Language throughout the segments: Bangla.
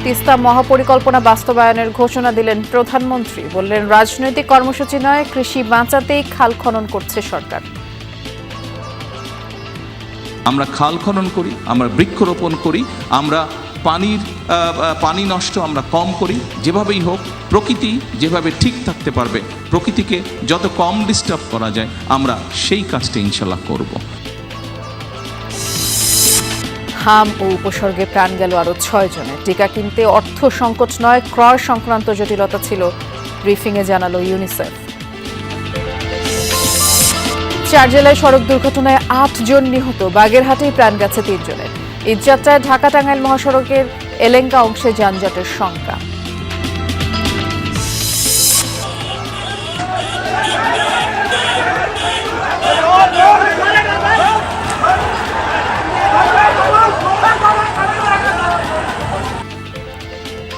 তিস্তা মহাপরিকল্পনা বাস্তবায়নের ঘোষণা দিলেন প্রধানমন্ত্রী। বললেন, রাজনৈতিক কর্মসূচি নয়, কৃষি বাঁচাতেই খাল খনন করছে সরকার। আমরা খাল খনন করি, আমরা বৃক্ষরোপণ করি, আমরা পানি নষ্ট আমরা কম করি। যেভাবেই হোক প্রকৃতি যেভাবে ঠিক থাকতে পারবে, প্রকৃতিকে যত কম ডিস্টার্ব করা যায়, আমরা সেই কাজটা ইনশাল্লাহ করব। হাম ও উপসর্গে প্রাণ গেল আরও 6 জনের। টিকা কিনতে অর্থ সংকট নয়, ক্রয় সংক্রান্ত জটিলতা ছিল, ব্রিফিংয়ে জানালো ইউনিসেফ। 4 জেলায় সড়ক দুর্ঘটনায় 8 জন নিহত, বাগেরহাটেই প্রাণ গেছে 3 জনের। ঈদযাত্রায় ঢাকা টাঙ্গাইল মহাসড়কের এলেঙ্কা অংশে যানজটের শঙ্কা।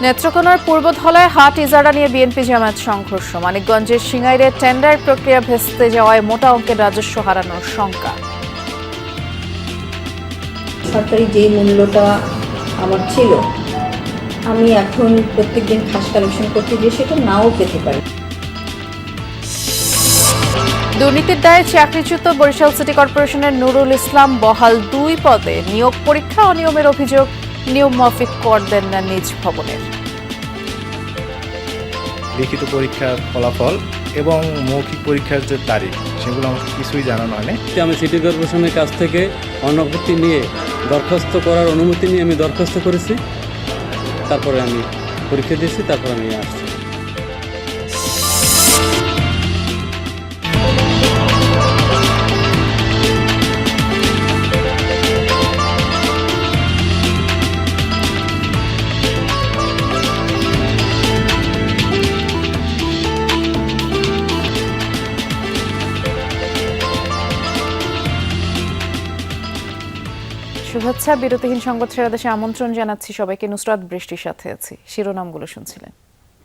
নেত্রকোনার পূর্বধলায় হাট ইজারা নিয়ে বিএনপি জামায়াত সংঘর্ষ। মানিকগঞ্জের সিঙ্গাইরে টেন্ডার প্রক্রিয়া ভেস্তে যাওয়ায় মোটা অঙ্কের রাজস্ব হারানোর শঙ্কা। সরকারি যে মূল্যটা আমার ছিল, আমি এখন প্রত্যেকদিন খাস কালেকশন করতে গিয়ে সেটা নাও পেতে পারি। দুর্নীতির দায়ে চাকরিচ্যুত বরিশাল সিটি কর্পোরেশনের নুরুল ইসলাম বহাল 2 পদে। নিয়োগ পরীক্ষা অনিয়মের অভিযোগ, নিয়ম মাফিক কর দেন না নিজ ভবনের। লিখিত পরীক্ষার ফলাফল এবং মৌখিক পরীক্ষার যে তারিখ, সেগুলো আমাকে কিছুই জানানো হয়নি। আমি সিটি কর্পোরেশনের কাছ থেকে অনুমতি নিয়ে দরখাস্ত করার অনুমতি নিয়ে আমি দরখাস্ত করেছি, তারপরে আমি পরীক্ষা দিয়েছি, তারপরে আমি আসছি। শুভেচ্ছা। বিরতিহীন সংবাদ সেরা দেশে আমন্ত্রণ জানাচ্ছি সবাইকে। নুসরাত বৃষ্টির সাথে আছি। শিরোনামগুলো শুনছিলেন।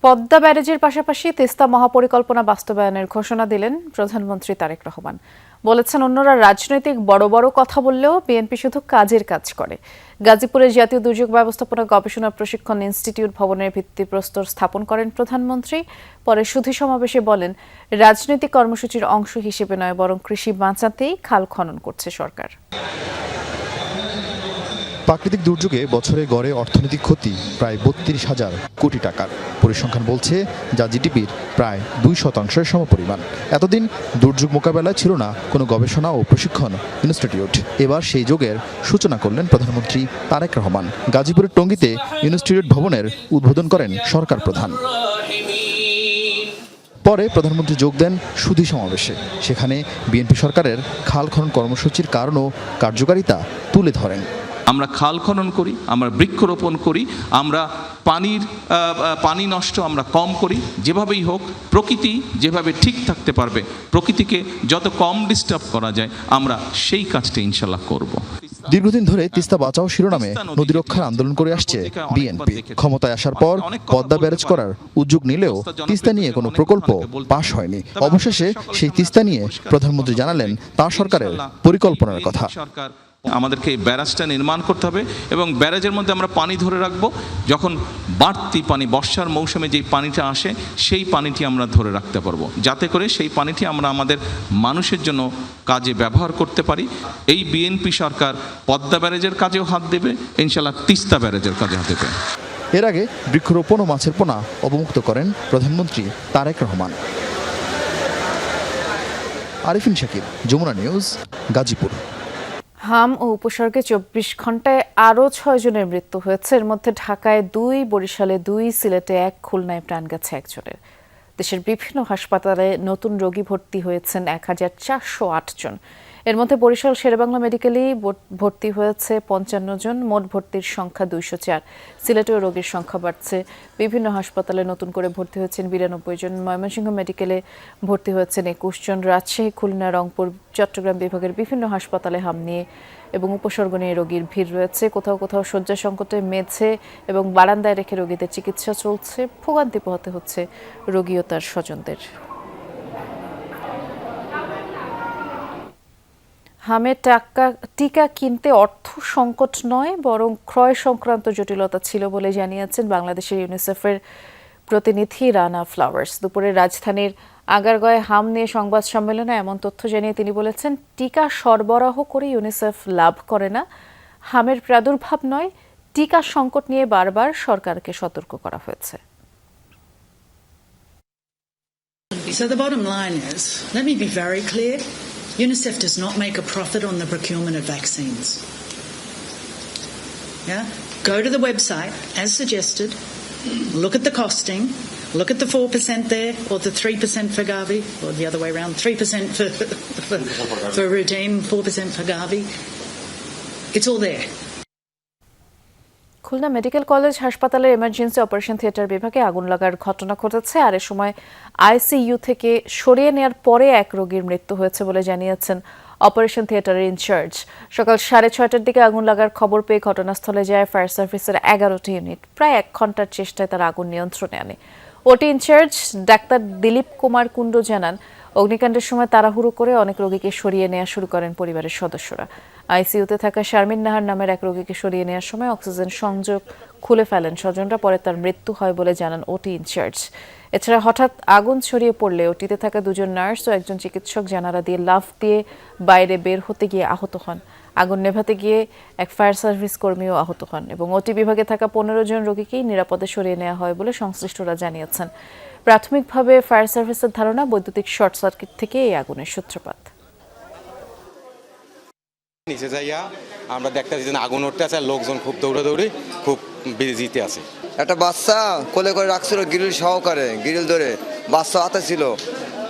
পদ্মা ব্যারেজের পাশাপাশি তিস্তা মহাপরিকল্পনা বাস্তবায়নের ঘোষণা দিলেন প্রধানমন্ত্রী তারেক রহমান। বলেছেন, অন্যরা রাজনৈতিক বড় বড় কথা বললেও বিএনপি শুধু কাজের কাজ করে। গাজীপুরের জাতীয় দুর্যোগ ব্যবস্থাপনা গবেষণা প্রশিক্ষণ ইনস্টিটিউট ভবনের ভিত্তিপ্রস্তর স্থাপন করেন প্রধানমন্ত্রী। পরে সুধী সমাবেশে বলেন, রাজনৈতিক কর্মসূচির অংশ হিসেবে নয়, বরং কৃষি বাঁচাতেই খাল খনন করছে সরকার। প্রাকৃতিক দুর্যোগে বছরে গড়ে অর্থনৈতিক ক্ষতি প্রায় 32,000 কোটি টাকার। পরিসংখ্যান বলছে, যা জিডিপির প্রায় 2% সমপরিমাণ। এতদিন দুর্যোগ মোকাবেলায় ছিল না কোনো গবেষণা ও প্রশিক্ষণ ইনস্টিটিউট। এবার সেই যোগের সূচনা করলেন প্রধানমন্ত্রী তারেক রহমান। গাজীপুরের টঙ্গীতে ইনস্টিটিউট ভবনের উদ্বোধন করেন সরকার প্রধান। পরে প্রধানমন্ত্রী যোগ দেন সুধী সমাবেশে। সেখানে বিএনপি সরকারের খাল খনন কর্মসূচির কারণ ও কার্যকারিতা তুলে ধরেন। আমরা খাল খনন করি, আমরা বৃক্ষরোপণ করি, আমরা পানি নষ্ট আমরা কম করি। যেভাবেই হোক প্রকৃতি যেভাবে ঠিক থাকতে পারবে, প্রকৃতিকে যত কম ডিস্টার্ব করা যায়, আমরা সেই কাজটা ইনশাল্লাহ করব। দীর্ঘদিন ধরে তিস্তা বাঁচাও শিরোনামে নদী রক্ষার আন্দোলন করে আসছে বিএনপি। ক্ষমতায় আসার পর পদ্মা ব্যারেজ করার উদ্যোগ নিলেও তিস্তা নিয়ে কোনো প্রকল্প পাশ হয়নি। অবশেষে সেই তিস্তা নিয়ে প্রধানমন্ত্রী জানালেন তার সরকারের পরিকল্পনার কথা। আমাদেরকে এই ব্যারাজটা নির্মাণ করতে হবে এবং ব্যারাজের মধ্যে আমরা পানি ধরে রাখবো। যখন বাড়তি পানি, বর্ষার মৌসুমে যেই পানিটা আসে, সেই পানিটি আমরা ধরে রাখতে পারবো, যাতে করে সেই পানিটি আমরা আমাদের মানুষের জন্য কাজে ব্যবহার করতে পারি। এই বিএনপি সরকার পদ্মা ব্যারেজের কাজেও হাত দেবে, ইনশাল্লাহ তিস্তা ব্যারেজের কাজে হাত দেবে। এর আগে বৃক্ষরোপণ ও মাছের পোনা অবমুক্ত করেন প্রধানমন্ত্রী তারেক রহমান। আরিফিন শাকিব, যমুনা নিউজ, গাজীপুর। হাম ও উপসর্গে 24 ঘন্টায় আরও 6 জনের মৃত্যু হয়েছে। এর মধ্যে ঢাকায় 2, বরিশালে 2, সিলেটে 1, খুলনায় প্রাণ গেছে 1 জনের। দেশের বিভিন্ন হাসপাতালে নতুন রোগী ভর্তি হয়েছেন 1408 জন। এর মধ্যে বরিশাল শেরেবাংলা মেডিকেলেই ভর্তি হয়েছে 55 জন। মোট ভর্তির সংখ্যা 204। সিলেটেও রোগীর সংখ্যা বাড়ছে। বিভিন্ন হাসপাতালে নতুন করে ভর্তি হয়েছেন 92 জন। ময়মনসিংহ মেডিকেলে ভর্তি হয়েছেন 21 জন। রাজশাহী, খুলনা, রংপুর, চট্টগ্রাম বিভাগের বিভিন্ন হাসপাতালে হাম নিয়ে এবং উপসর্গ নিয়ে রোগীর ভিড় রয়েছে। কোথাও কোথাও শয্যা সংকটে মেঝে এবং বারান্দায় রেখে রোগীদের চিকিৎসা চলছে। ভোগান্তি পোহাতে হচ্ছে রোগী ও তার স্বজনদের। হামে টিকা কিনতে অর্থ সংকট নয়, বরং ক্রয় সংক্রান্ত জটিলতা ছিল বলে জানিয়েছেন বাংলাদেশের ইউনিসেফের প্রতিনিধি রানা ফ্লাওয়ার্স। দুপুরে রাজধানীর আগারগাঁয়ে হাম নিয়ে সংবাদ সম্মেলনে এমন তথ্য জানিয়ে তিনি বলেছেন, টিকা সরবরাহ করে ইউনিসেফ লাভ করে না, হামের প্রাদুর্ভাব নয়, টিকা সংকট নিয়ে বারবার সরকারকে সতর্ক করা হয়েছে। So the bottom line is, let me be very clear, UNICEF does not make a profit on the procurement of vaccines. Yeah? Go to the website, as suggested, look at the costing, look at the 4% there, or the 3% for Gavi, or the other way around, 3% for Redeem, 4% for Gavi. It's all there. Khulna medical college হাসপাতালের এমার্জেন্সি অপারেশন থিয়েটার বিভাগে আগুন লাগার ঘটনা ঘটেছে, আর এ সময় আইসিইউ থেকে সরিয়ে নেওয়ার পরে এক রোগীর মৃত্যু হয়েছে বলে জানিয়েছেন অপারেশন থিয়েটারের ইনচার্জ। সকাল 6:30টার দিকে আগুন লাগার খবর পেয়ে ঘটনাস্থলে যায় ফায়ার সার্ভিসের 11টি ইউনিট। প্রায় 1 ঘন্টার চেষ্টায় তারা আগুন নিয়ন্ত্রণে আনে। ওটি ইনচার্জ ডাক্তার দিলীপ কুমার কুণ্ডু জানান, অগ্নিকাণ্ডের সময় তাড়াহুড়ো করে অনেক রোগীকে সরিয়ে নেওয়া শুরু করেন পরিবারের সদস্যরা। আইসিইউতে থাকা শারমিন নাহার নামের এক রোগীকে সরিয়ে নেওয়ার সময় অক্সিজেন সংযোগ খুলে ফেলেন স্বজনরা, পরে তার মৃত্যু হয় বলে জানান ওটি ইনচার্জ। এছাড়া হঠাৎ আগুন ছড়িয়ে পড়লে ওটিতে থাকা 2জন নার্স ও একজন চিকিৎসক জানালা দিয়ে লাফ দিয়ে বাইরে বের হতে গিয়ে আহত হন। আগুন নেভাতে গিয়ে এক ফায়ার সার্ভিস কর্মীও আহত হন এবং ওটি বিভাগে থাকা 15 জন রোগীকেই নিরাপদে সরিয়ে নেওয়া হয় বলে সংশ্লিষ্টরা জানিয়েছেন। প্রাথমিকভাবে ফায়ার সার্ভিসের ধারণা বৈদ্যুতিক শর্ট সার্কিট থেকে এই আগুনের সূত্রপাত। নিচে যাইয়া আমরা দেখতেছি যে আগুন উঠতে আছে, লোকজন খুব দৌড়াদৌড়ি, খুব বিজিতে আছে। একটা বাচ্চা কোলে করে রাখছিল গ্রিল সহকারে, গ্রিল ধরে বাচ্চা হাতে ছিল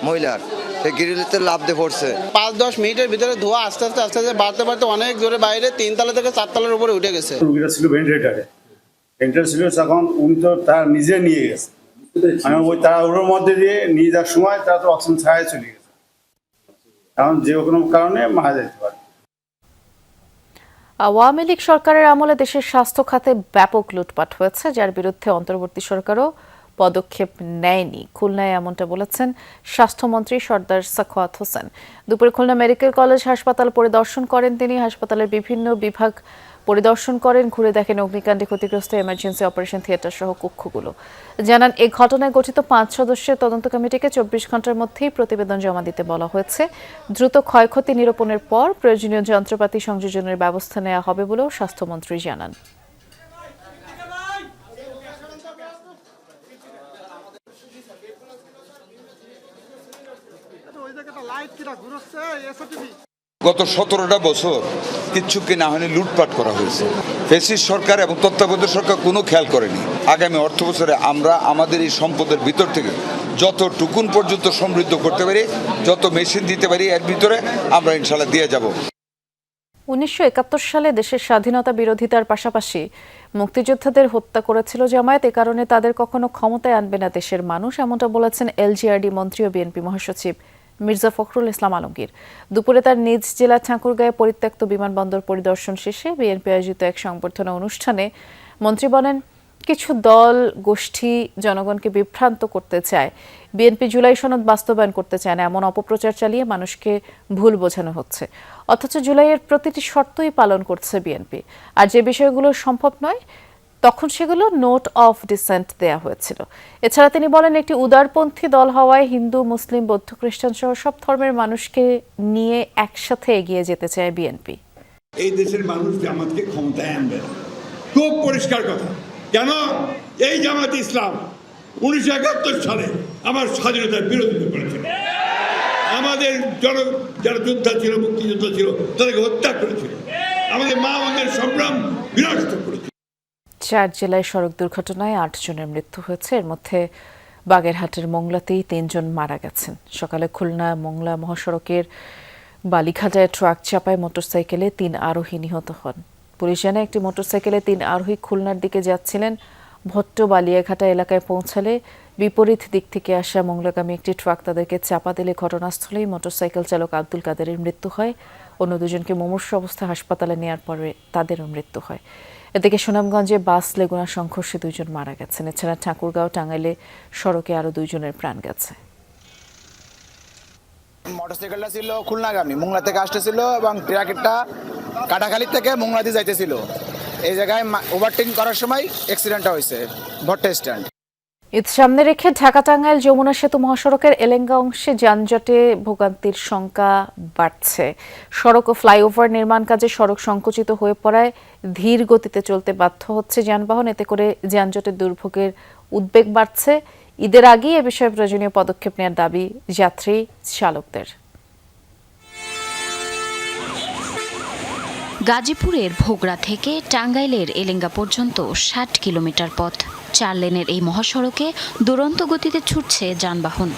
মহিলার, সেই গ্রিলতে লাফ দিয়ে পড়ছে। 5-10 মিনিটের ভিতরে ধোঁয়া আস্তে আস্তে আস্তে আস্তে বাড়তে বাড়তে অনেক জোরে বাইরে 3 তলা থেকে 4 তলার উপরে উঠে গেছে। রোগীটা ছিল ভেন্টিলেটারে, ভেন্টিলেটার ছিল তখন উনি তো তার নিজে নিয়ে গেছে, আমি ওই তাড়াহুড়োর মধ্যে দিয়ে নিয়ে যাওয়ার সময় তারা তো অক্সিজেন ছাড়াই চলে গেছে, এখন যে কোনো কারণে মারা যেতে পারে। আওয়ামী লীগ সরকারের আমলে দেশের স্বাস্থ্য খাতে ব্যাপক লুটপাট হয়েছে, যার বিরুদ্ধে অন্তর্বর্তী সরকারও পদক্ষেপ নেয়নি। খুলনায় এমনটা বলেছেন স্বাস্থ্যমন্ত্রী সর্দার সাখাওয়াত হোসেন। দুপুরে খুলনা মেডিকেল কলেজ হাসপাতাল পরিদর্শন করেন তিনি। হাসপাতালের বিভিন্ন বিভাগ পরিদর্শন করেন, ঘুরে দেখেন অগ্নিকাণ্ডে ক্ষতিগ্রস্ত এমার্জেন্সি অপারেশন থিয়েটার সহ কক্ষগুলো। জানান, এই ঘটনায় গঠিত 5 সদস্যের তদন্ত কমিটিকে 24 ঘন্টার মধ্যেই প্রতিবেদন জমা দিতে বলা হয়েছে। দ্রুত ক্ষয়ক্ষতি নিরূপণের পর প্রয়োজনীয় যন্ত্রপাতি সংযোজনের ব্যবস্থা নেওয়া হবে বলেও স্বাস্থ্যমন্ত্রী জানান। গত 17টা বছর কিচ্ছু কিনা হয়নি, লুটপাট করা হয়েছে। ফ্যাসিস্ট সরকার এবং তত্ত্বাবধায়ক সরকার কোনো খেয়াল করেনি। আগামী অর্থ বছরে আমরা আমাদের এই সম্পদের ভিতর থেকে যতটুকুন পর্যন্ত সমৃদ্ধ করতে পারি, যত মেশিন দিতে পারি, এর ভিতরে আমরা ইনশাল্লাহ দিয়ে যাব। 1971 সালে দেশের স্বাধীনতা বিরোধিতার পাশাপাশি মুক্তিযোদ্ধাদের হত্যা করেছিল জামায়াত, এ কারণে তাদের কখনো ক্ষমতায় আনবে না দেশের মানুষ, এমনটা বলেছেন এলজিআরডি মন্ত্রী ও বিএনপি মহাসচিব মির্জা ফখরুল ইসলাম আলমগীর। দুপুরে তার নিজ জেলা ঠাকুরগাঁয়ে পরিত্যক্ত বিমানবন্দর পরিদর্শন শেষে বিএনপি আয়োজিত এক সংবর্ধনা অনুষ্ঠানে মন্ত্রী বলেন, কিছু দল গোষ্ঠী জনগণকে বিভ্রান্ত করতে চায়, বিএনপি জুলাই সনদ বাস্তবায়ন করতে চায় না, এমন অপপ্রচার চালিয়ে মানুষকে ভুল বোঝানো হচ্ছে। অথচ জুলাইয়ের প্রতিটি শর্তই পালন করছে বিএনপি, আর যে বিষয়গুলো সম্ভব নয় তখন সেগুলো নোট অফ ডিসেন্ট দেয়া হয়েছিল। এছাড়া তিনি বলেন, একটি উদারপন্থী দল হওয়ায় হিন্দু, মুসলিম, বৌদ্ধ, খ্রিস্টান সহ সব ধর্মের মানুষকে নিয়ে একসাথে এগিয়ে যেতে চায় বিএনপি। এই দেশের মানুষ জামাতকে ক্ষমতায় আনবে না, খুব পরিষ্কার কথা। কেন? এই জামাত ইসলাম 1971 সালে আমার স্বাধীনতার বিরোধিতা করেছিল, আমাদের যারা যোদ্ধা ছিল, মুক্তিযোদ্ধা ছিল, তাদেরকে হত্যা করেছিল, আমাদের মা বোনদের সংগ্রাম বিনষ্ট করেছিল। 4 জেলায় সড়ক দুর্ঘটনায় 8 জনের মৃত্যু হয়েছে, এর মধ্যে বাগেরহাটের মোংলাতেই 3 জন মারা গেছেন। সকালে খুলনা মোংলা মহাসড়কের বালিঘাটায় ট্রাক চাপায় মোটরসাইকেলে 3 আরোহী নিহত হন। পুলিশ জানায়, একটি মোটরসাইকেলে 3 আরোহী খুলনার দিকে যাচ্ছিলেন। ভট্ট বালিয়াঘাটা এলাকায় পৌঁছালে বিপরীত দিক থেকে আসা মোংলাগামী একটি ট্রাক তাদেরকে চাপা দিলে ঘটনাস্থলেই মোটরসাইকেল চালক আব্দুল কাদেরের মৃত্যু হয়। অন্য 2 জনকে মুমূর্ষু অবস্থায় হাসপাতালে নেওয়ার পরে তাদেরও মৃত্যু হয়। এদিকে সুনামগঞ্জে বাস লেগুনা সংঘর্ষে 2 জন মারা গেছেন। এছাড়া ঠাকুরগাঁও টাঙ্গাইলে সড়কে আরও 2 জনের প্রাণ গেছে। মোটরসাইকেলটা ছিল খুলনাগামী, মোংলা থেকে আসতেছিল এবং ট্রাকটা কাটাখালী থেকে মোংলাতে যাইতেছিল। এই জায়গায় ওভারটেকিং করার সময় অ্যাক্সিডেন্টটা হয়েছে ভট্টা স্ট্যান্ড। ঈদ সামনে রেখে ঢাকা টাঙ্গাইল যমুনা সেতু মহাসড়কের এলেঙ্গা অংশে যানজটে ভোগান্তির শঙ্কা বাড়ছে। সড়ক ও ফ্লাইওভার নির্মাণ কাজে সড়ক সংকুচিত হয়ে পড়ায় ধীর গতিতে চলতে বাধ্য হচ্ছে যানবাহন। এতে করে যানজটের দুর্ভোগের উদ্বেগ বাড়ছে। ঈদের আগেই এ বিষয়ে প্রয়োজনীয় পদক্ষেপ নেওয়ার দাবি যাত্রী চালকদের। গাজীপুরের ভোগড়া থেকে টাঙ্গাইলের এলেঙ্গা পর্যন্ত ৬০ কিলোমিটার পথ। ৪ লেনের এই মহাসড়কে দুরন্ত গতিতে ছুটছে যানবাহন।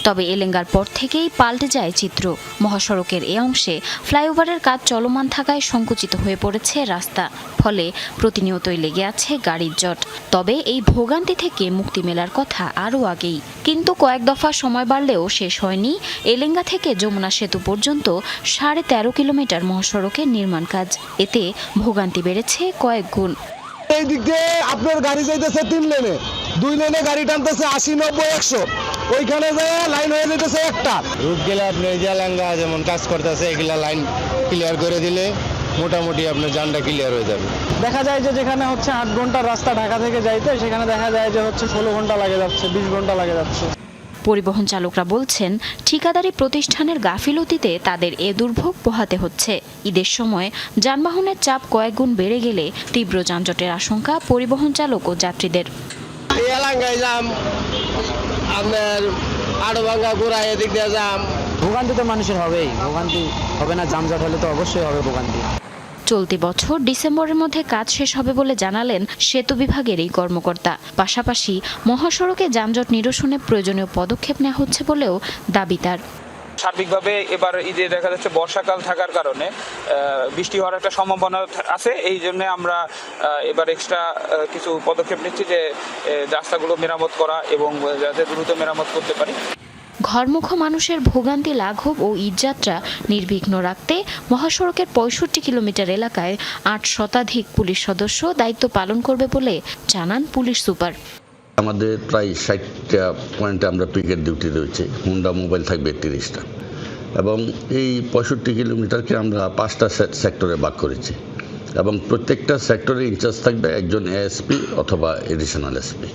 তবে এলেঙ্গার পর থেকেই পাল্টে যায় চিত্র। মহাসড়কের এ অংশে ফ্লাইওভারের কাজ চলমান থাকায় সংকুচিত হয়ে পড়েছে রাস্তা, ফলে প্রতিনিয়তই লেগে আছে গাড়ির জট। তবে এই ভোগান্তি থেকে মুক্তি মেলার কথা আরও আগেই, কিন্তু কয়েক দফা সময় বাড়লেও শেষ হয়নি এলেঙ্গা থেকে যমুনা সেতু পর্যন্ত ১৩.৫ কিলোমিটার মহাসড়কের নির্মাণ কাজ। এতে ভোগান্তি বেড়েছে কয়েক গুণ। এই দিক দিয়ে আপনার গাড়ি যাইতেছে 3 লেনে, 2 লেনে গাড়ি টানতেছে ৮০, ৯০, ১০০, ওইখানে যায় লাইন হয়ে যেতেছে একটা। রুট গেলে আপনি এলেঙ্গা যেমন কাজ করতেছে এগুলা লাইন ক্লিয়ার করে দিলে মোটামুটি আপনার যানটা ক্লিয়ার হয়ে যাবে। দেখা যায় যে যেখানে হচ্ছে ৮ ঘন্টার রাস্তা ঢাকা থেকে যাইতে, সেখানে দেখা যায় যে হচ্ছে 16 ঘন্টা লাগে যাচ্ছে, 20 ঘন্টা লাগে যাচ্ছে। পরিবহন চালকরা বলছেন, ঠিকাদারি প্রতিষ্ঠানের গাফিলতিতে তাদের এ দুর্ভোগ পোহাতে হচ্ছে। ঈদের সময় যানবাহনের চাপ কয়েক গুণ বেড়ে গেলে তীব্র যানজটের আশঙ্কা পরিবহন চালক ও যাত্রীদের। এই এলাকায় যাম, আপনার আড়ভাঙ্গা গোড়া এদিক দিয়ে যাম। ভোগান্তি তো মানুষের হবেই, ভোগান্তি হবে না? যানজট হলে তো অবশ্যই হবে ভোগান্তি। চলতি বছর ডিসেম্বরের মধ্যে কাজ শেষ হবে বলে জানালেন সেতু বিভাগের এই কর্মকর্তা। পাশাপাশি মহাসড়কে যানজট নিরসনে প্রয়োজনীয় পদক্ষেপ নেওয়া হচ্ছে বলেও দাবি তার। সার্বিকভাবে এবার ঈদে দেখা যাচ্ছে বর্ষাকাল থাকার কারণে বৃষ্টি হওয়ার একটা সম্ভাবনা আছে। এই জন্য আমরা এবার এক্সট্রা কিছু পদক্ষেপ নিচ্ছি, যে রাস্তাগুলো মেরামত করা এবং যাতে দ্রুত মেরামত করতে পারি। ঘরমুখো মানুষের ভোগান্তি লাঘব ও ঈদযাত্রা নির্বিঘ্ন রাখতে মহাসড়কের ৬৫ কিলোমিটার এলাকায় ৮ শতাধিক পুলিশ সদস্য দায়িত্ব পালন করবে বলে জানান পুলিশ সুপার। আমাদের প্রায় ৬০টা পয়েন্টে আমরা পিকেট ডিউটি রয়েছে, হুন্ডা মোবাইল থাকবে ৩০টা, এবং এই ৬৫ কিলোমিটারকে আমরা ৫টা সেক্টরে ভাগ করেছি, এবং প্রত্যেকটা সেক্টরে ইনচার্জ থাকবে একজন এএসপি অথবা এডিশনাল এসপি।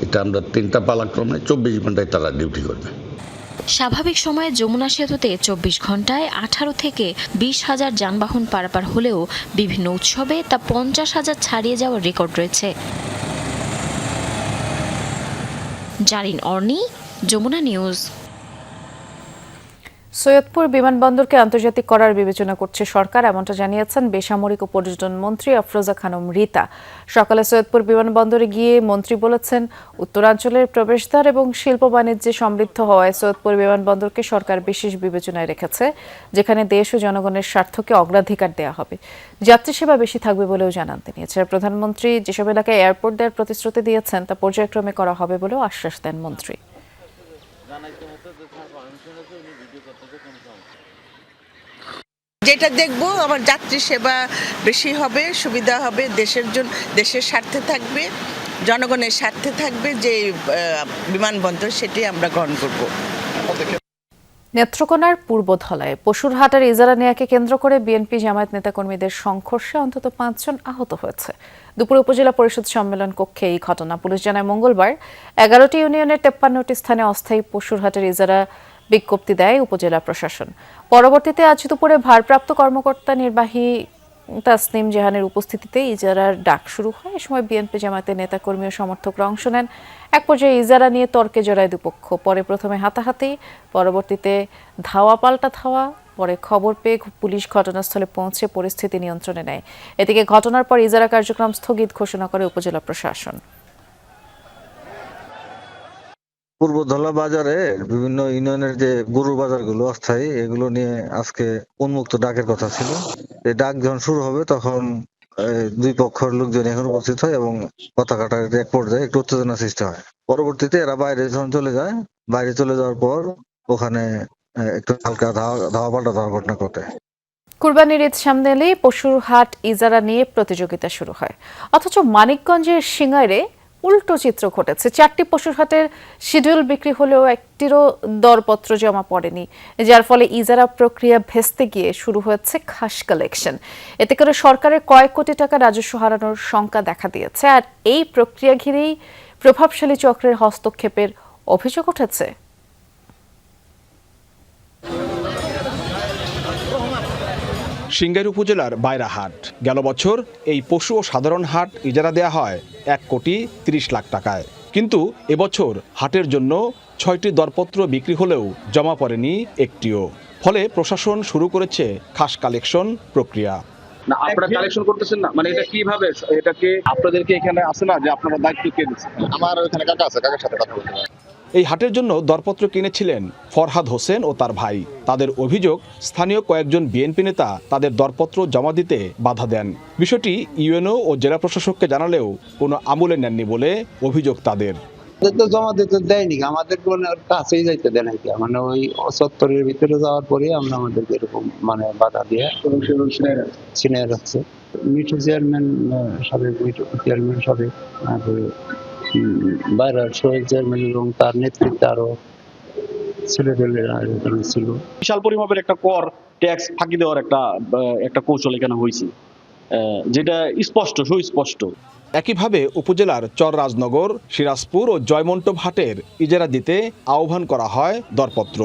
এটা আমরা ৩টা পালাক্রমে ২৪ ঘন্টায় তারা ডিউটি করবে। স্বাভাবিক সময়ে যমুনা সেতুতে ২৪ ঘন্টায় ১৮ থেকে ২০ হাজার যানবাহন পারাপার হলেও বিভিন্ন উৎসবে তা ৫০,০০০ ছাড়িয়ে যাওয়ার রেকর্ড রয়েছে। জারিন অর্নি, যমুনা নিউজ। সৈয়দপুর বিমানবন্দরকে আন্তর্জাতিক করার বিবেচনা করছে সরকার, এমনটা জানিয়েছেন বেসামরিক ও পর্যটন মন্ত্রী আফরোজা খানম রীতা। সকালে সৈয়দপুর বিমানবন্দরে গিয়ে মন্ত্রী বলেছেন, উত্তরাঞ্চলের প্রবেশদ্বার এবং শিল্প বাণিজ্যে সমৃদ্ধ হওয়ায় সৈয়দপুর বিমানবন্দরকে সরকার বিশেষ বিবেচনায় রেখেছে, যেখানে দেশ ও জনগণের স্বার্থকে অগ্রাধিকার দেওয়া হবে। যাত্রী সেবা বেশি থাকবে বলেও জানান তিনি। এছাড়া প্রধানমন্ত্রী যেসব এলাকায় এয়ারপোর্ট দেওয়ার প্রতিশ্রুতি দিয়েছেন তা পর্যায়ক্রমে করা হবে বলেও আশ্বাস দেন মন্ত্রী। যেটা দেখবো আমার যাত্রী সেবা বেশি হবে, সুবিধা হবে, দেশের স্বার্থে থাকবে, জনগণের স্বার্থে থাকবে যে বিমানবন্দর, সেটি আমরা গ্রহণ করব। নেত্রকোনার পূর্বধলায় পশুরহাটের ইজারা নেয়াকে কেন্দ্র করে বিএনপি জামায়াত নেতাকর্মীদের সংঘর্ষে অন্তত ৫ জন আহত হয়েছে। দুপুরে উপজেলা পরিষদ সম্মেলন কক্ষে এই ঘটনা। পুলিশ জানায়, মঙ্গলবার ১১টি ইউনিয়নের ৫৩টি স্থানে অস্থায়ী পশুরহাটের ইজারা বিজ্ঞপ্তি দেয় উপজেলা প্রশাসন। পরবর্তীতে আজ দুপুরে ভারপ্রাপ্ত কর্মকর্তা নির্বাহী তাসনিম জাহানের উপস্থিতিতে ইজারার ডাক শুরু হয়। এ সময় বিএনপি জামায়াতের নেতাকর্মী ও সমর্থকরা অংশ নেন। এক পর্যায়ে ইজারা নিয়ে তর্কে জড়ায় দুপক্ষ। পরে প্রথমে হাতাহাতি, পরবর্তীতে ধাওয়া পাল্টা ধাওয়া। পরে খবর পেয়ে পুলিশ ঘটনাস্থলে পৌঁছে পরিস্থিতি নিয়ন্ত্রণে নেয়। এদিকে ঘটনার পর ইজারা কার্যক্রম স্থগিত ঘোষণা করে উপজেলা প্রশাসন। পূর্বধলা বাজারে বিভিন্ন ইউনিয়নের যে গরুর বাজারগুলো অস্থায়ী, এগুলো নিয়ে আজকে উন্মুক্ত ডাকের কথা ছিল। এই ডাক যখন শুরু হবে তখন দুই পক্ষের লোকজন এখন উপস্থিত হয় এবং কথা কাটাকাটি এক পর্যায়ে একটু উত্তেজনা সৃষ্টি হয়। পরবর্তীতে এরা বাইরে যখন চলে যায়, বাইরে চলে যাওয়ার পর ওখানে একটু হালকা ধাওয়া পাল্টা ধাওয়ার ঘটনা ঘটে। কুরবানির ঈদ সামনে এলেই পশুর হাট ইজারা নিয়ে প্রতিযোগিতা শুরু হয়, অথচ মানিকগঞ্জের সিঙ্গাইরে উল্টো চিত্র ঘটেছে। 4টি পশুর হাটের শিডিউল বিক্রি হলেও একটিরও দরপত্র জমা পড়েনি, যার ফলে ইজারা প্রক্রিয়া ভেস্তে গিয়ে শুরু হয়েছে খাস কালেকশন। এতে করে সরকারের কয়েক কোটি টাকা রাজস্ব হারানোর শঙ্কা দেখা দিয়েছে। আর এই প্রক্রিয়া ঘিরেই প্রভাবশালী চক্রের হস্তক্ষেপের অভিযোগ উঠেছে। সিংগাইর উপজেলার বাইরা হাট। গেল বছর এই পশু ও সাধারণ হাট ইজারা দেয়া হয় 1,30,00,000 টাকায়, কিন্তু এবছর হাটের জন্য 6টি দরপত্র বিক্রি হলেও জমা পড়েনি একটিও। ফলে প্রশাসন শুরু করেছে খাস কালেকশন প্রক্রিয়া। না, আপনারা কালেকশন করতেছেন না, মানে এটা কিভাবে? এটাকে আপনাদেরকে এখানে আছে না যে আপনারা দায়িত্ব কে দিচ্ছেন? আমার ওখানে কাকা আছে, কাকার সাথে কথা বলতে হবে। এই হাটের জন্য দরপত্র কিনেছিলেন ফরহাদ হোসেন ও তার ভাই। তাদের অভিযোগ, স্থানীয় কয়েকজন বিএনপি নেতা তাদের দরপত্র জমা দিতে বাধা দেন। বিষয়টি ইউএনও ও জেলা প্রশাসককে জানালেও কোনো আমলে নেননি বলে অভিযোগ তাদের। তো জমা দিতে দেয়নি, আমাদের কোনো কাছেই যাইতে দেয় নাকি, মানে ওই চত্বরের ভিতরে যাওয়ার পরে আমরা আমাদেরকে এরকম মানে বাধা দিয়ে ছিনিয়ে রাখছে। মিঠু চেয়ারম্যান, সাবেক মিঠু চেয়ারম্যান, সাবেক বাইরের শহীদ চেয়ারম্যান এবং তার নেতৃত্বে আরো ছেলেপেলেরা ছিল। বিশাল পরিমাপের একটা কর ট্যাক্স ফাঁকি দেওয়ার একটা কৌশল এখানে হয়েছে, যেটা স্পষ্ট, সুস্পষ্ট। একইভাবে উপজেলার চররাজনগর, সিরাজপুর ও জয়মন্টপ হাটের ইজারা দিতে আহ্বান করা হয় দরপত্র।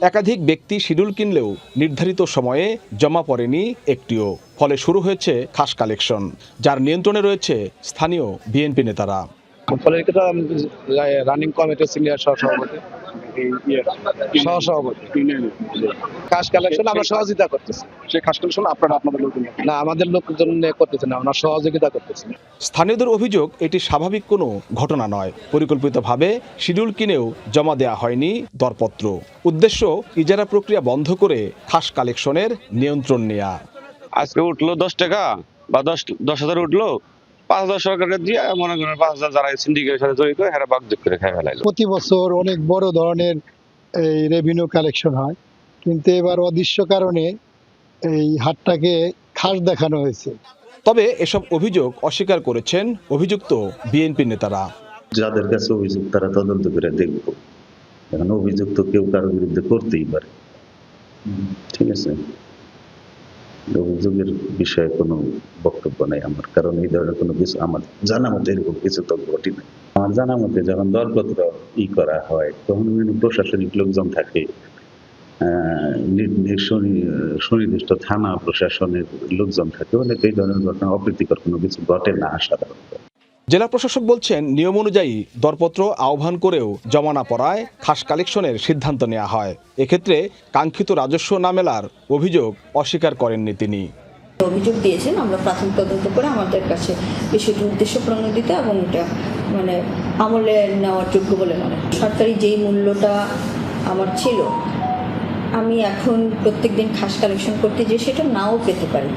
একাধিক ব্যক্তি শিডিউল কিনলেও নির্ধারিত সময়ে জমা পড়েনি একটিও। ফলে শুরু হয়েছে খাস কালেকশন, যার নিয়ন্ত্রণে রয়েছে স্থানীয় বিএনপি নেতারা। ফলে রানিং কমিটির সিনিয়র সহসভাপতি খাস কালেকশন আমরা সহযোগিতা করতেছি। সেই খাস কালেকশন আপনাদের লোকজন না, আমাদের লোকজন করতেছে না, আমরা সহযোগিতা করতেছি। স্থানীয়দের অভিযোগ, এটি স্বাভাবিক কোনো ঘটনা নয়। পরিকল্পিতভাবে শিডিউল কিনেও জমা দেওয়া হয়নি দরপত্র। উদ্দেশ্য ইজারা প্রক্রিয়া বন্ধ করে খাস কালেকশনের নিয়ন্ত্রণ নেয়া। আজকে উঠলো 10 টাকা বা 10,000 উঠলো, 5,000 সরকারের দিয়ে মনে করেন 5,000 যারা সিন্ডিকেটের সাথে জড়িত এরা বাগযোগ করে খাই ফেলাইলো। প্রতি বছর অনেক বড় ধরনের এই রেভিনিউ কালেকশন হয়, কিন্তু এবার অদৃশ্য কারণে এই হাটটাকে খাস দেখানো হয়েছে। তবে এসব অভিযোগ অস্বীকার করেছেন অভিযুক্ত বিএনপি নেতারা। যাদের কাছে অভিযোগ তারা তদন্ত করে দেখব। এখন অভিযুক্ত কেউ কারোর বিরুদ্ধে করতেই পারে, ঠিক আছে। অভিযোগের বিষয়ে কোনো বক্তব্য নেই আমার, কারণ এই ধরনের কোনো কিছু আমার জানা মতে এরকম কিছু তো ঘটে নাই। আমার জানা মতে যখন দরপত্র করা হয় তখন প্রশাসনিক লোকজন থাকে, সুনির্দিষ্ট থানা প্রশাসনের লোকজন থাকে, অনেক এই ধরনের ঘটনা অপ্রীতিকর কোনো কিছু ঘটে না সাধারণত। জেলা প্রশাসক বলছেন, নিয়ম অনুযায়ী দরপত্র আহ্বান করেও জমা না পড়ায় খাস কালেকশনের সিদ্ধান্ত নেওয়া হয়। এক্ষেত্রে কাঙ্ক্ষিত রাজস্ব না মেলার অভিযোগ অস্বীকার করেননি তিনি। অভিযোগ দিয়েছেন, আমরা প্রাথমিক তদন্ত করে আমাদের কাছে বিষয়টি উদ্দেশ্য প্রণোদিত এবং এটা মানে আমলে নেওয়ার যোগ্য বলে মনে হয়। সরকারি যেই মূল্যটা আমার ছিল, আমি এখন প্রত্যেকদিন খাস কালেকশন করতে যে সেটা নাও পেতে পারি।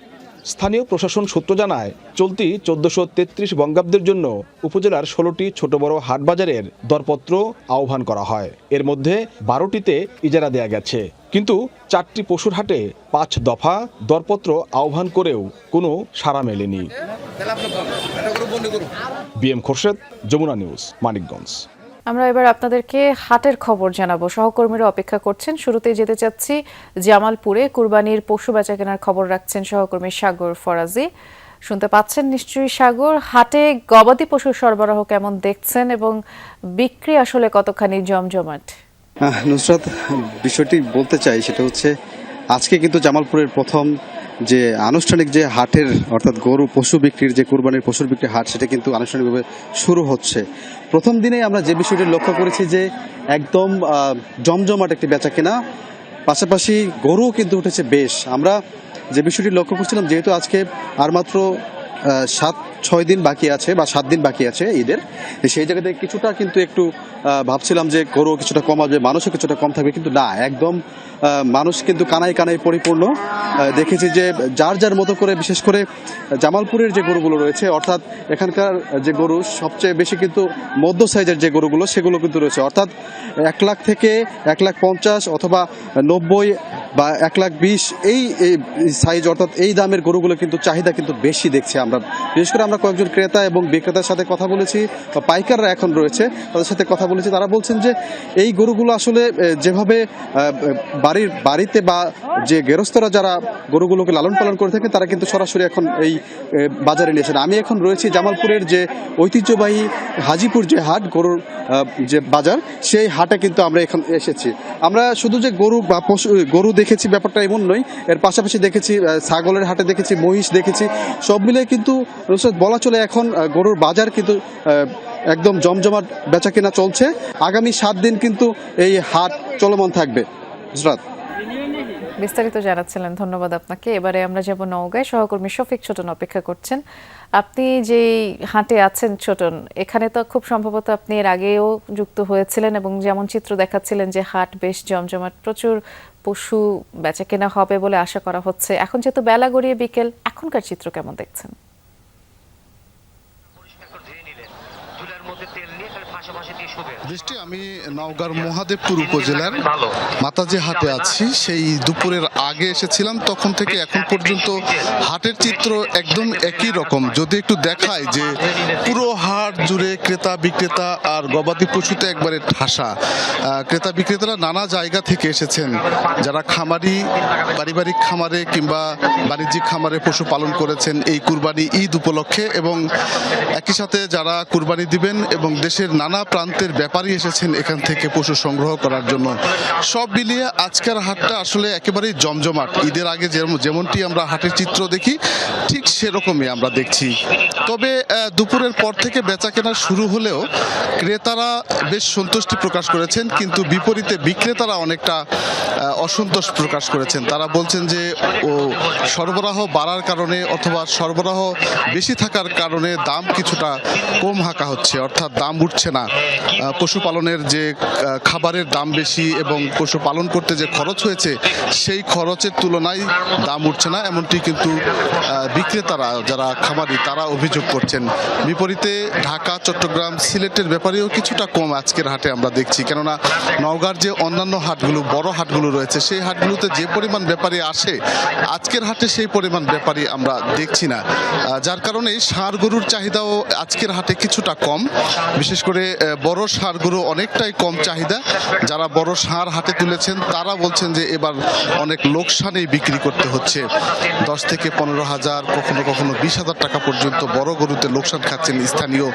স্থানীয় প্রশাসন সূত্র জানায়, চলতি 1433 বঙ্গাব্দের জন্য উপজেলার 16টি ছোট বড় হাট বাজারের দরপত্র আহ্বান করা হয়। এর মধ্যে 12টিতে ইজারা দেয়া গেছে, কিন্তু 4টি পশুর হাটে 5 দফা দরপত্র আহ্বান করেও কোনো সাড়া মেলেনি। BM Khorshed, Jamuna news, Manikganj. আমরা এবার আপনাদেরকে হাটের খবর জানাবো। সহকর্মীরা অপেক্ষা করছেন। শুরুতেই যেতে চাচ্ছি জামালপুরে। কুরবানির পশু বেচা কেনার খবর রাখছেন সহকর্মী সাগর ফরাজি। শুনতে পাচ্ছেন নিশ্চয়ই সাগর, হাটে গবাদি পশুর সরবরাহ কেমন দেখছেন এবং বিক্রি আসলে কতখানি জমজমাট? নুসরাত, বিষয়টি বলতে চাই সেটা হচ্ছে আজকে কিন্তু জামালপুরের প্রথম যে আনুষ্ঠানিক যে হাটের অর্থাৎ গরু পশু বিক্রির যে কুরবানির পশুর বিক্রির হাট, সেটা কিন্তু আনুষ্ঠানিকভাবে শুরু হচ্ছে। প্রথম দিনে আমরা যে বিষয়টি লক্ষ্য করেছি যে একদম জমজমাট একটি বেচা কেনা, পাশাপাশি গরুও কিন্তু উঠেছে বেশ। আমরা যে বিষয়টি লক্ষ্য করছিলাম, যেহেতু আজকে আর মাত্র 7-6 দিন বাকি আছে বা 7 দিন বাকি আছে ঈদের, সেই জায়গাতে কিছুটা কিন্তু একটু ভাবছিলাম যে গরু কিছুটা কম আসবে, মানুষও কিছুটা কম থাকবে, কিন্তু না, একদম মানুষ কিন্তু কানায় কানায় পরিপূর্ণ। দেখেছি যে যার যার মতো করে, বিশেষ করে জামালপুরের যে গরুগুলো রয়েছে, অর্থাৎ এখানকার যে গরু সবচেয়ে বেশি কিন্তু মধ্য সাইজের যে গরুগুলো, সেগুলো কিন্তু রয়েছে, অর্থাৎ 1 লাখ থেকে 1,50,000 অথবা 90 বা 1,20,000 এই সাইজ, অর্থাৎ এই দামের গরুগুলো কিন্তু চাহিদা কিন্তু বেশি দেখছি আমরা। বিশেষ করে আমরা আমরা কয়েকজন ক্রেতা এবং বিক্রেতার সাথে কথা বলেছি, পাইকাররা এখন রয়েছে তাদের সাথে কথা বলেছি। তারা বলছেন যে এই গরুগুলো আসলে যেভাবে বাড়িতে বা যে গেরস্থরা যারা গরুগুলোকে লালন পালন করে থাকে তারা কিন্তু সরাসরি এখন এই বাজারে নিয়েছেন। আমি এখন রয়েছি জামালপুরের যে ঐতিহ্যবাহী হাজিপুর যে হাট, গরুর যে বাজার, সেই হাটে কিন্তু আমরা এখন এসেছি। আমরা শুধু যে গরু দেখেছি ব্যাপারটা এমন নয়, এর পাশাপাশি দেখেছি ছাগলের হাটে দেখেছি, মহিষ দেখেছি, সব মিলে কিন্তু বলা চলে এখন গরুর বাজার কিন্তু একদম জমজমাট বেচাকেনা চলছে। আগামী 7 দিন কিন্তু এই হাট চলমান থাকবে। বিস্তারিত জানাচ্ছিলেন, ধন্যবাদ আপনাকে। এবারে আমরা যাব নওগাঁয়। সহকর্মী শফিক ছোটন অপেক্ষা করছেন। আপনি যে হাটে আছেন ছোটন, এখানে তো খুব সম্ভবত আপনি এর আগেও যুক্ত হয়েছিলেন এবং যেমন চিত্র দেখাচ্ছিলেন যে হাট বেশ জমজমাট, প্রচুর পশু বেচাকেনা হবে বলে আশা করা হচ্ছে। এখন যেহেতু বেলা গড়িয়ে বিকেল, এখনকার চিত্র কেমন দেখছেন? দৃষ্টি, আমি নওগাঁর মহাদেবপুর উপজেলার মাতাজি হাটে আছি। সেই দুপুরের আগে এসেছিলাম, তখন থেকে এখন পর্যন্ত হাটের চিত্র একদম একই রকম। যদি একটু দেখায় যে পুরো হাট জুড়ে ক্রেতা বিক্রেতা আর গবাদি পশুতে একবারে ঠাসা। ক্রেতা বিক্রেতারা নানা জায়গা থেকে এসেছেন, যারা খামারি, পারিবারিক খামারে কিংবা বাণিজ্যিক খামারে পশু পালন করেছেন এই কুরবানি ঈদ উপলক্ষে, এবং একই সাথে যারা কুরবানি দিবেন এবং দেশের নানা প্রান্তের ব্যাপারী এসেছেন এখান থেকে পশু সংগ্রহ করার জন্য। সব মিলিয়ে আজকের হাটটা আসলে একেবারেই জমজমাট। ঈদের আগে যেমনটি আমরা হাটের চিত্র দেখি ঠিক সেরকমই আমরা দেখছি। তবে দুপুরের পর থেকে বেচাকেনা শুরু হলেও ক্রেতারা বেশ সন্তুষ্টি প্রকাশ করেছেন, কিন্তু বিপরীতে বিক্রেতারা অনেকটা অসন্তোষ প্রকাশ করেছেন। তারা বলছেন যে সরবরাহ বাড়ার কারণে অথবা সরবরাহ বেশি থাকার কারণে দাম কিছুটা কম হাঁকা হচ্ছে, অর্থাৎ দাম উঠছে না। পশুপালনের যে খাবারের দাম বেশি এবং পশুপালন করতে যে খরচ হয়েছে সেই খরচের তুলনায় দাম উঠছে না, এমনটি কিন্তু বিক্রেতারা যারা খামারি তারা অভিযোগ করছেন। বিপরীতে ঢাকা, চট্টগ্রাম, সিলেটের ব্যাপারেও কিছুটা কম আজকের হাটে আমরা দেখছি। কেননা নওগাঁর যে অন্যান্য হাটগুলো, বড় হাটগুলো রয়েছে, সেই হাটগুলোতে যে পরিমাণ ব্যাপারী আসে আজকের হাটে সেই পরিমাণ ব্যাপারী আমরা দেখছি না, যার কারণে ষাঁড় গরুর চাহিদাও আজকের হাটে কিছুটা কম। বিশেষ করে বড় ষাঁড় গরু অনেকটাই কম চাহিদা। যারা বড় ষাঁড় হাটে তুলেছেন তারা বলছেন যে এবার অনেক লোকসানেই বিক্রি করতে হচ্ছে। 10 থেকে 15,000, কখনো কখনো 20,000 টাকা পর্যন্ত বড় গরুতে লোকসান খাচ্ছেন স্থানীয়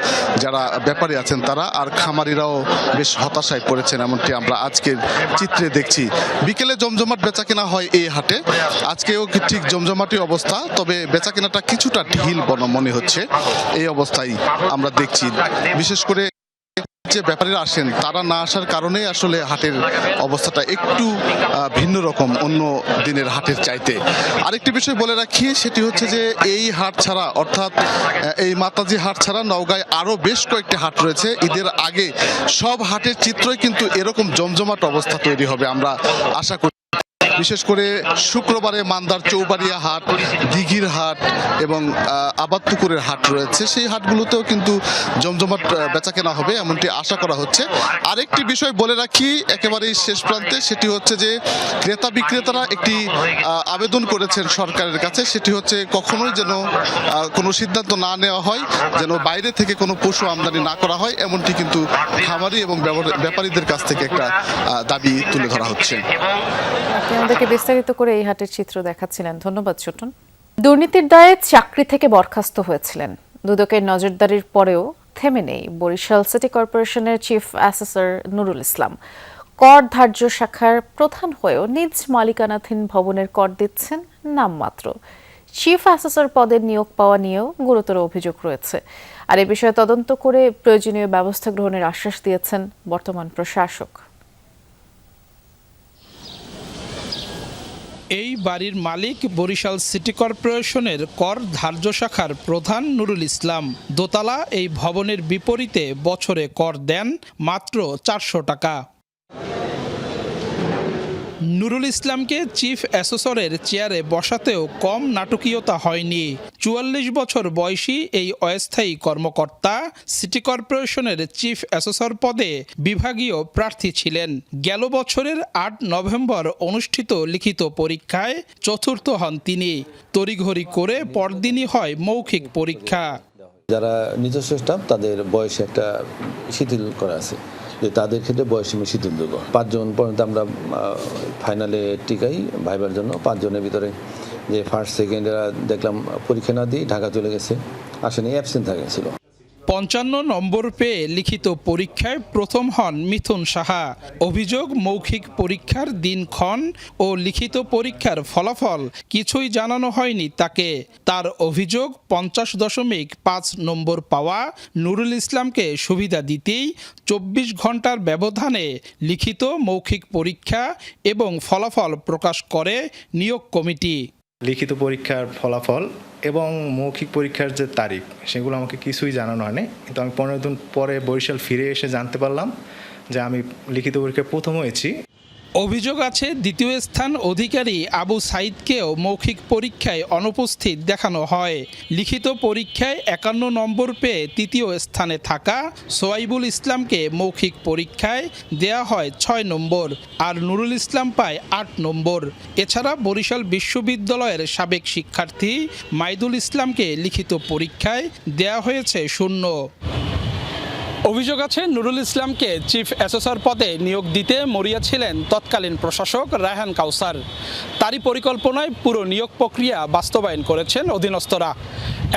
যারা ব্যাপারী আছেন তারা। আর খামারিরাও বেশ হতাশায় পড়েছেন, এমনটি আমরা আজকের চিত্রে দেখছি। বিকেলে জমজমাট বেচাকেনা হয় এই হাটে, আজকেও ঠিক জমজমাটই অবস্থা, তবে বেচাকেনাটা কিছুটা ঢিল মনে হচ্ছে। এই অবস্থায় আমরা দেখছি। বিশেষ করে যে ব্যাপারীরা আসেন তারা না আসার কারণে আসলে হাটের অবস্থাটা একটু ভিন্ন রকম অন্য দিনের হাটের চাইতে। আরেকটি বিষয় বলে রাখি, সেটি হচ্ছে যে এই হাট ছাড়া, অর্থাৎ এই মাতাজি হাট ছাড়া নওগাঁয় আরো বেশ কয়েকটি হাট রয়েছে। ঈদের আগে সব হাটের চিত্রই কিন্তু এরকম জমজমাট অবস্থা তৈরি হবে আমরা আশা করি। বিশেষ করে শুক্রবারে মান্দার চৌবাড়িয়া হাট, দিঘির হাট এবং আবাদপুকুরের হাট রয়েছে, সেই হাটগুলোতেও কিন্তু জমজমাট বেচাকেনা হবে এমনটি আশা করা হচ্ছে। আরেকটি বিষয় বলে রাখি একেবারেই শেষ প্রান্তে, সেটি হচ্ছে যে ক্রেতা বিক্রেতারা একটি আবেদন করেছেন সরকারের কাছে, সেটি হচ্ছে কখনোই যেন কোনো সিদ্ধান্ত না নেওয়া হয়, যেন বাইরে থেকে কোনো পশু আমদানি না করা হয়, এমনটি কিন্তু খামারি এবং ব্যাপারীদের কাছ থেকে একটা দাবি তুলে ধরা হচ্ছে। আমাদেরকে বিস্তারিত করে এই হাটের চিত্র দেখাচ্ছিলেন, ধন্যবাদ ছোটন। দুর্নীতির দায়ে চাকরি থেকে বরখাস্ত হয়েছিলেন, দুদকের নজরদারির পরেও থেমে নেই বরিশাল সিটি কর্পোরেশনের চিফ অ্যাসেসর নুরুল ইসলাম। কর ধার্য শাখার প্রধান হয়েও নিজ মালিকানাধীন ভবনের কর দিচ্ছেন নামমাত্র। চিফ অ্যাসেসর পদের নিয়োগ পাওয়া নিয়েও গুরুতর অভিযোগ রয়েছে। আর এ বিষয়ে তদন্ত করে প্রয়োজনীয় ব্যবস্থা গ্রহণের আশ্বাস দিয়েছেন বর্তমান প্রশাসক। এই বাড়ির মালিক বরিশাল সিটি কর্পোরেশনের কর ধার্য শাখার প্রধান নুরুল ইসলাম। দোতলা এই ভবনের বিপরীতে বছরে কর দেন মাত্র 400 টাকা। নুরুল ইসলামকে চিফ অ্যাসেসরের চেয়ারে বসাতেও কম নাটকীয়তা হয়নি। 44 বছর বয়সী এই অস্থায়ী কর্মকর্তা সিটি কর্পোরেশনের চিফ অ্যাসেসর পদে বিভাগীয় প্রার্থী ছিলেন। গেল বছরের 8 নভেম্বর অনুষ্ঠিত লিখিত পরীক্ষায় চতুর্থ হন তিনি। তড়িঘড়ি করে পরদিনই হয় মৌখিক পরীক্ষা। যারা নিজস্ব স্টাফ তাদের বয়সে একটা শিথিল করা আছে, যে তাদের ক্ষেত্রে বয়স সীমা শিথিলযোগ্য। 5 জন পর্যন্ত আমরা ফাইনালে টিকাই ভাইবার জন্য। 5 জনের ভিতরে যে ফার্স্ট সেকেন্ড এরা দেখলাম পরীক্ষা না দিয়ে ঢাকা চলে গেছে, আসেনি, অ্যাবসেন্ট ছিল। 55 নম্বর পেয়ে লিখিত পরীক্ষায় প্রথম হন মিথুন সাহা। অভিযোগ, মৌখিক পরীক্ষার দিনক্ষণ ও লিখিত পরীক্ষার ফলাফল কিছুই জানানো হয়নি তাকে। তার অভিযোগ 50.5 নম্বর পাওয়া নুরুল ইসলামকে সুবিধা দিতেই 24 ঘন্টার ব্যবধানে লিখিত, মৌখিক পরীক্ষা এবং ফলাফল প্রকাশ করে নিয়োগ কমিটি। লিখিত পরীক্ষার ফলাফল এবং মৌখিক পরীক্ষার যে তারিখ সেগুলো আমাকে কিছুই জানানো হয়নি, কিন্তু আমি 15 দিন পরে বরিশাল ফিরে এসে জানতে পারলাম যে আমি লিখিত পরীক্ষায় প্রথম হয়েছি। অভিযোগ আছে দ্বিতীয় স্থান অধিকারী আবু সাইদকেও মৌখিক পরীক্ষায় অনুপস্থিত দেখানো হয়। লিখিত পরীক্ষায় 51 নম্বর পেয়ে তৃতীয় স্থানে থাকা সোয়াইবুল ইসলামকে মৌখিক পরীক্ষায় দেয়া হয় 6 নম্বর, আর নুরুল ইসলাম পায় 8 নম্বর। এছাড়া বরিশাল বিশ্ববিদ্যালয়ের সাবেক শিক্ষার্থী মাইদুল ইসলামকে লিখিত পরীক্ষায় দেয়া হয়েছে 0। অভিযোগ আছে নুরুল ইসলামকে চিফ অ্যাসেসর পদে নিয়োগ দিতে মরিয়া ছিলেন তৎকালীন প্রশাসক রায়হান কাউসার। তারই পরিকল্পনায় পুরো নিয়োগ প্রক্রিয়া বাস্তবায়ন করেছেন অধীনস্থরা।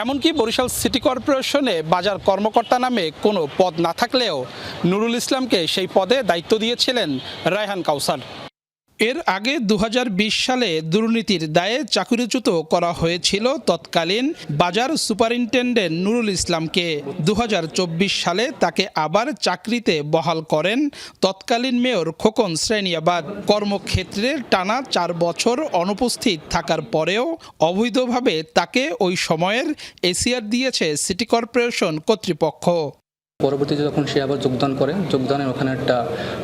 এমনকি বরিশাল সিটি কর্পোরেশনে বাজার কর্মকর্তা নামে কোনো পদ না থাকলেও নুরুল ইসলামকে সেই পদে দায়িত্ব দিয়েছিলেন রায়হান কাউসার। এর আগে 2020 সালে দুর্নীতির দায়ে চাকরিচ্যুত করা হয়েছিল তৎকালীন বাজার সুপারিনটেন্ডেন্ট নুরুল ইসলামকে। 2024 সালে তাকে আবার চাকরিতে বহাল করেন তৎকালীন মেয়র খোকন শ্রেণিয়াবাদ। কর্মক্ষেত্রে টানা 4 বছর অনুপস্থিত থাকার পরেও অবৈধভাবে তাকে ওই সময়ের এসিআর দিয়েছে সিটি কর্পোরেশন কর্তৃপক্ষ। পরবর্তীতে যখন সে আবার যোগদান করে, যোগদানের ওখানে একটা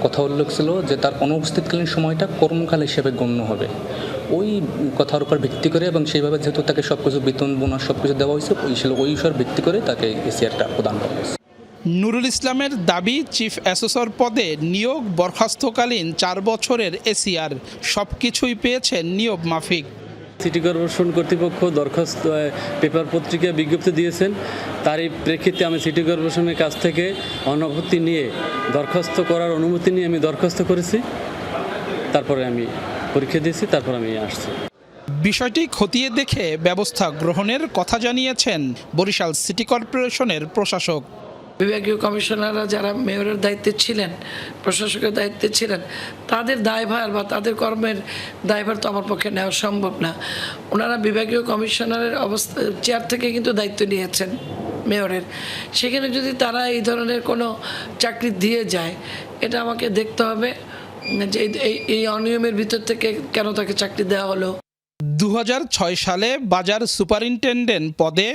কথা উল্লেখ ছিল যে তার অনুপস্থিতকালীন সময়টা কর্মকাল হিসেবে গণ্য হবে। ওই কথার উপর ভিত্তি করে এবং সেইভাবে যেহেতু তাকে সব কিছু বেতন বোনাস সব কিছু দেওয়া হয়েছে, ওই বিষয়ের ভিত্তি করে তাকে এসিআরটা প্রদান করা হয়েছে। নুরুল ইসলামের দাবি, চিফ অ্যাসেসর পদে নিয়োগ বরখাস্তকালীন 4 বছরের এসিআর সবকিছুই পেয়েছেন নিয়োগ মাফিক। সিটি কর্পোরেশন কর্তৃপক্ষ দরখাস্ত পেপার পত্রিকা বিজ্ঞপ্তি দিয়েছেন, তারই প্রেক্ষিতে আমি সিটি কর্পোরেশনের কাছ থেকে অনুমতি নিয়ে দরখাস্ত করার অনুমতি নিয়ে আমি দরখাস্ত করেছি, তারপরে আমি পরীক্ষা দিয়েছি, তারপর আমি আসছি। বিষয়টি খতিয়ে দেখে ব্যবস্থা গ্রহণের কথা জানিয়েছেন বরিশাল সিটি কর্পোরেশনের প্রশাসক। বিভাগীয় কমিশনাররা যারা মেয়রের দায়িত্বে ছিলেন, প্রশাসকের দায়িত্বে ছিলেন, তাদের দায়ভার বা তাদের কর্মের দায়ভার তো আমার পক্ষে নেওয়া সম্ভব না। ওনারা বিভাগীয় কমিশনারের অবস্থা চেয়ার থেকে কিন্তু দায়িত্ব নিয়েছেন মেয়রের। সেখানে যদি তারা এই ধরনের কোনো চাকরি দিয়ে যায়, এটা আমাকে দেখতে হবে যে এই অনিয়মের ভিতর থেকে কেন তাকে চাকরি দেওয়া হলো। 2006 সালে বাজার সুপারিনটেন্ডেন্ট পদে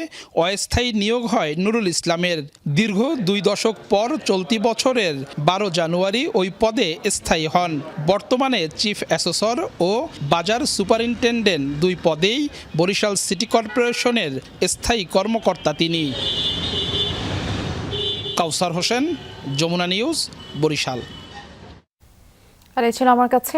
অস্থায়ী নিয়োগ হয় নুরুল ইসলামের। দীর্ঘ 2 দশক পর চলতি বছরের 12 জানুয়ারি ওই পদে স্থায়ী হন। বর্তমানে চিফ অ্যাসেসর ও বাজার সুপারিনটেন্ডেন্ট 2 পদেই বরিশাল সিটি কর্পোরেশনের স্থায়ী কর্মকর্তা তিনি। কাউসার হোসেন, যমুনা নিউজ, বরিশাল। আর এই ছিল আমার কাছে